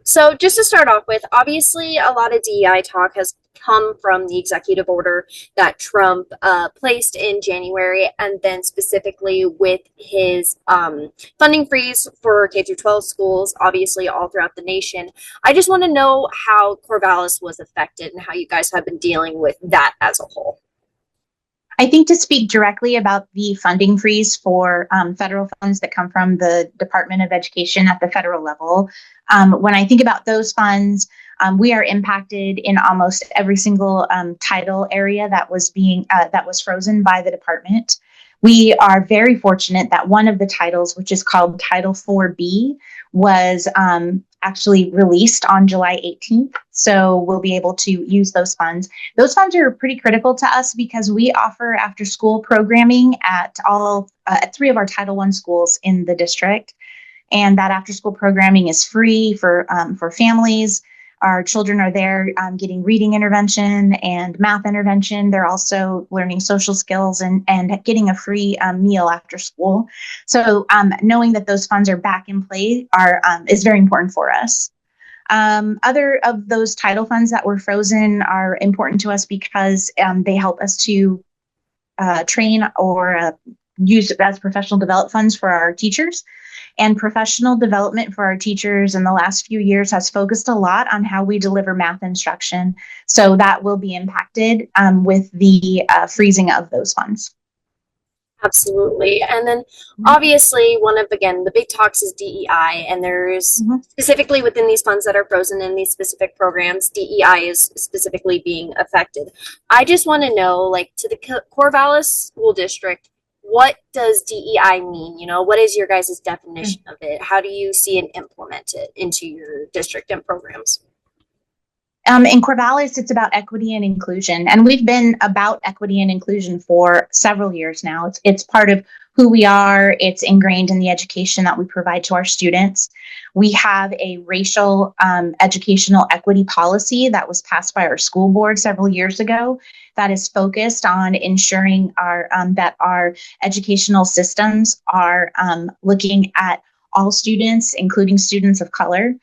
So just to start off with, obviously a lot of DEI talk has come from the executive order that Trump placed in January, and then specifically with his funding freeze for K through 12 schools, obviously all throughout the nation. I just want to know how Corvallis was affected and how you guys have been dealing with that as a whole. I think to speak directly about the funding freeze for federal funds that come from the Department of Education at the federal level, when I think about those funds, we are impacted in almost every single title area that was frozen by the department. We are very fortunate that one of the titles, which is called Title 4B, was actually released on July 18th. So we'll be able to use those funds. Those funds are pretty critical to us because we offer after school programming at at 3 of our Title I schools in the district. And that after school programming is free for families. Our children are there getting reading intervention and math intervention. They're also learning social skills and getting a free meal after school. So knowing that those funds are back in play is very important for us. Other of those title funds that were frozen are important to us because they help us to train or use as professional development funds for our teachers. And professional development for our teachers in the last few years has focused a lot on how we deliver math instruction. So that will be impacted with the freezing of those funds. Absolutely. And then obviously one of, again, the big talks is DEI, and there's specifically within these funds that are frozen in these specific programs, DEI is specifically being affected. I just want to know, like, to the Corvallis School District, what does DEI mean? You know, what is your guys' definition of it? How do you see it implemented into your district and programs? In Corvallis, it's about equity and inclusion. And we've been about equity and inclusion for several years now. It's part of who we are. It's ingrained in the education that we provide to our students. We have a racial educational equity policy that was passed by our school board several years ago that is focused on ensuring that our educational systems are looking at all students, including students of color.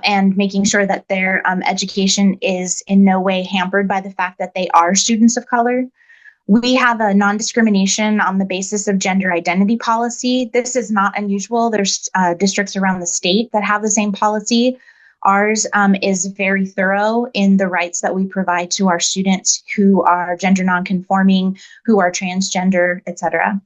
And making sure that their education is in no way hampered by the fact that they are students of color. We have a non-discrimination on the basis of gender identity policy. This is not unusual. There's districts around the state that have the same policy. Ours is very thorough in the rights that we provide to our students who are gender nonconforming, who are transgender, etc.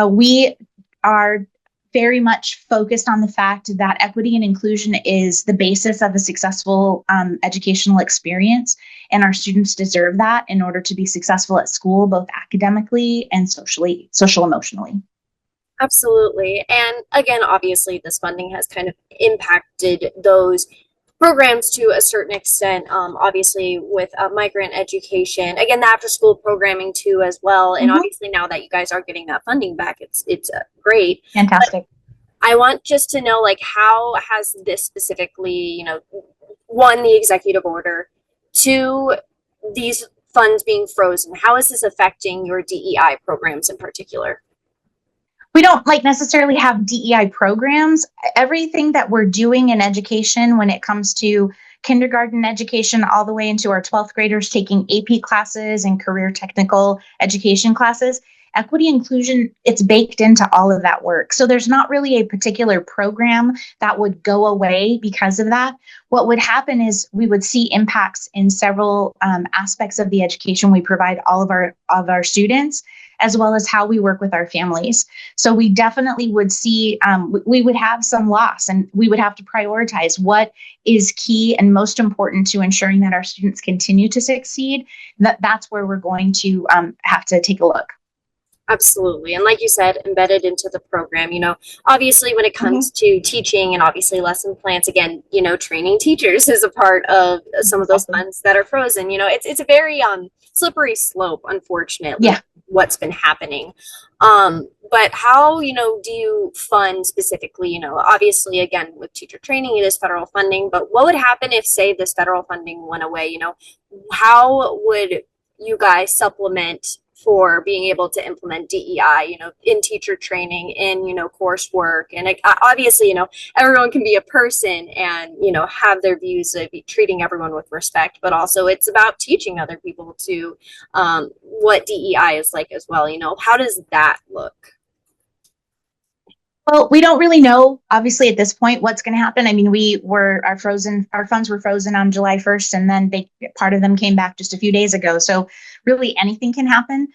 We are very much focused on the fact that equity and inclusion is the basis of a successful educational experience, and our students deserve that in order to be successful at school, both academically and social emotionally. Absolutely. And again, obviously, this funding has kind of impacted those programs to a certain extent, obviously with migrant education, again, the after school programming too as well. And obviously now that you guys are getting that funding back, it's great. Fantastic. But I want just to know, like, how has this specifically, you know, one, the executive order, two, these funds being frozen, how is this affecting your DEI programs in particular? We don't necessarily have DEI programs. Everything that we're doing in education when it comes to kindergarten education all the way into our 12th graders taking AP classes and career technical education classes, equity inclusion, it's baked into all of that work. So there's not really a particular program that would go away because of that. What would happen is we would see impacts in several aspects of the education we provide all of our students, as well as how we work with our families. So we definitely would see, we would have some loss, and we would have to prioritize what is key and most important to ensuring that our students continue to succeed. That's where we're going to have to take a look. Absolutely. And like you said, embedded into the program, you know, obviously when it comes to teaching and obviously lesson plans, again, you know, training teachers is a part of some of those funds that are frozen. You know, it's a very slippery slope, unfortunately, what's been happening. But how, you know, do you fund specifically, you know, obviously, again, with teacher training, it is federal funding, but what would happen if, say, this federal funding went away? You know, how would you guys supplement for being able to implement DEI, in teacher training, in, coursework. And obviously, everyone can be a person and, have their views of treating everyone with respect, but also it's about teaching other people to what DEI is like as well. How does that look? Well, we don't really know, obviously, at this point, what's going to happen. I mean, our funds were frozen on July 1st, and then part of them came back just a few days ago. So really anything can happen.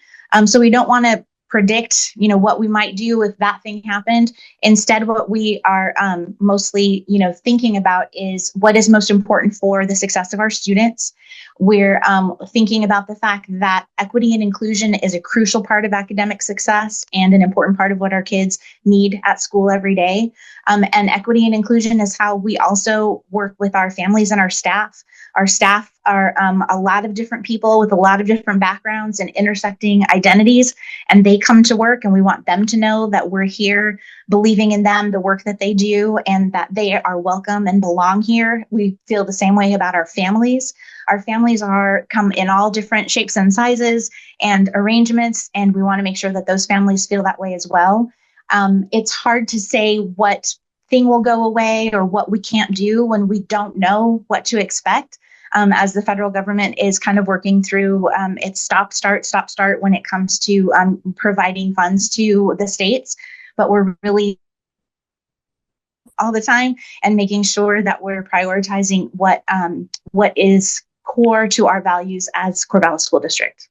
So we don't want to predict, what we might do if that thing happened. Instead, what we are mostly, thinking about is what is most important for the success of our students. We're thinking about the fact that equity and inclusion is a crucial part of academic success and an important part of what our kids need at school every day. And equity and inclusion is how we also work with our families and our staff. Our staff are a lot of different people with a lot of different backgrounds and intersecting identities, and they come to work, and we want them to know that we're here believing in them, the work that they do, and that they are welcome and belong here. We feel the same way about our families. Our families come in all different shapes and sizes and arrangements, and we want to make sure that those families feel that way as well. It's hard to say what thing will go away or what we can't do when we don't know what to expect, as the federal government is kind of working through its stop, start when it comes to providing funds to the states. But we're really all the time and making sure that we're prioritizing what is core to our values as Corvallis School District.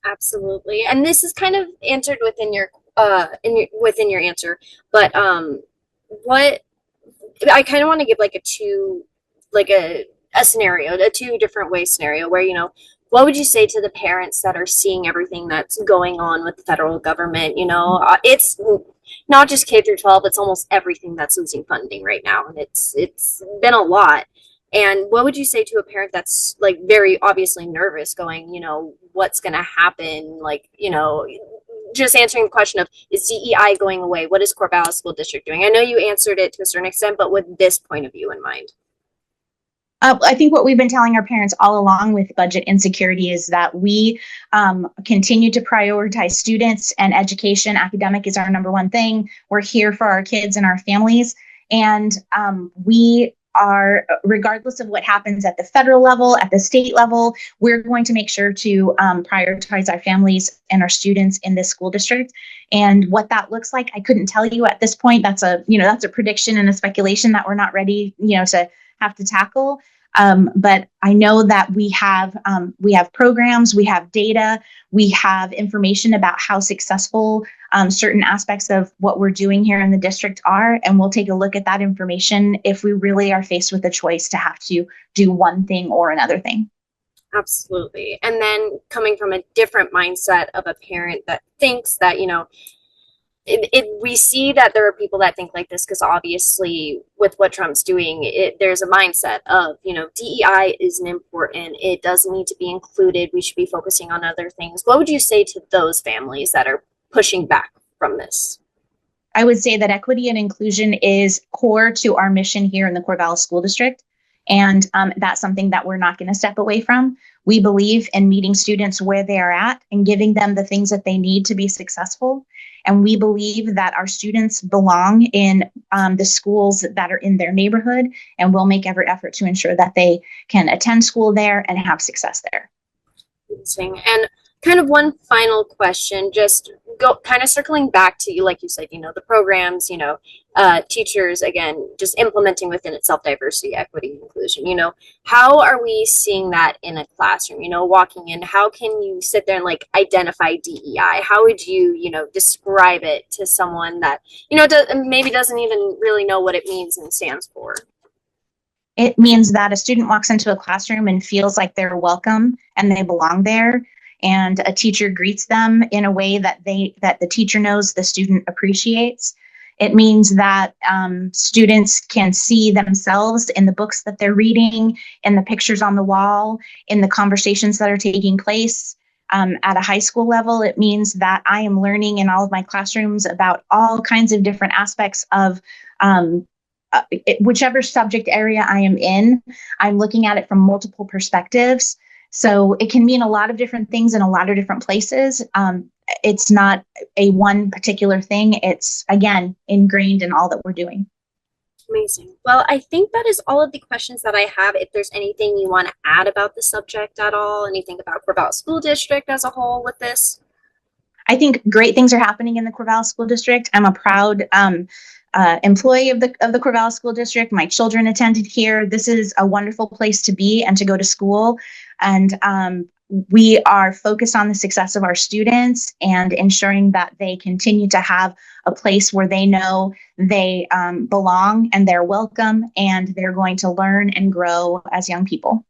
Absolutely. And this is kind of answered within your answer, but what I kind of want to give like a scenario, a two different way scenario where, what would you say to the parents that are seeing everything that's going on with the federal government? It's not just K through 12, it's almost everything that's losing funding right now. And it's been a lot. And what would you say to a parent that's like very obviously nervous going, what's going to happen? Like, just answering the question of, is DEI going away? What is Corvallis School District doing? I know you answered it to a certain extent, but with this point of view in mind. I think what we've been telling our parents all along with budget insecurity is that we continue to prioritize students and education. Academic is our number one thing. We're here for our kids and our families. And we are, regardless of what happens at the federal level, at the state level, we're going to make sure to prioritize our families and our students in this school district. And what that looks like, I couldn't tell you at this point. That's a prediction and a speculation that we're not ready, to have to tackle. But I know that we have programs, we have data, we have information about how successful certain aspects of what we're doing here in the district are, and we'll take a look at that information if we really are faced with a choice to have to do one thing or another thing. Absolutely. And then coming from a different mindset of a parent that thinks that, we see that there are people that think like this because obviously with what Trump's doing, there's a mindset of, DEI isn't important. It doesn't need to be included. We should be focusing on other things. What would you say to those families that are pushing back from this? I would say that equity and inclusion is core to our mission here in the Corvallis School District. And that's something that we're not going to step away from. We believe in meeting students where they are at and giving them the things that they need to be successful. And we believe that our students belong in the schools that are in their neighborhood, and we'll make every effort to ensure that they can attend school there and have success there. Amazing. And kind of one final question, just kind of circling back to you, like you said, the programs, teachers, again, just implementing within itself diversity, equity, inclusion, how are we seeing that in a classroom, walking in, how can you sit there and like identify DEI? How would you, describe it to someone that, maybe doesn't even really know what it means and stands for? It means that a student walks into a classroom and feels like they're welcome and they belong there. And a teacher greets them in a way that the teacher knows the student appreciates. It means that students can see themselves in the books that they're reading, in the pictures on the wall, in the conversations that are taking place. At a high school level, it means that I am learning in all of my classrooms about all kinds of different aspects of whichever subject area I am in. I'm looking at it from multiple perspectives. So it can mean a lot of different things in a lot of different places. It's not a one particular thing. It's, again, ingrained in all that we're doing. Amazing. Well, I think that is all of the questions that I have. If there's anything you want to add about the subject at all, anything about Corvallis School District as a whole with this? I think great things are happening in the Corvallis School District. I'm a proud employee of the Corvallis School District. My children attended here. This is a wonderful place to be and to go to school. And we are focused on the success of our students and ensuring that they continue to have a place where they know they belong and they're welcome and they're going to learn and grow as young people.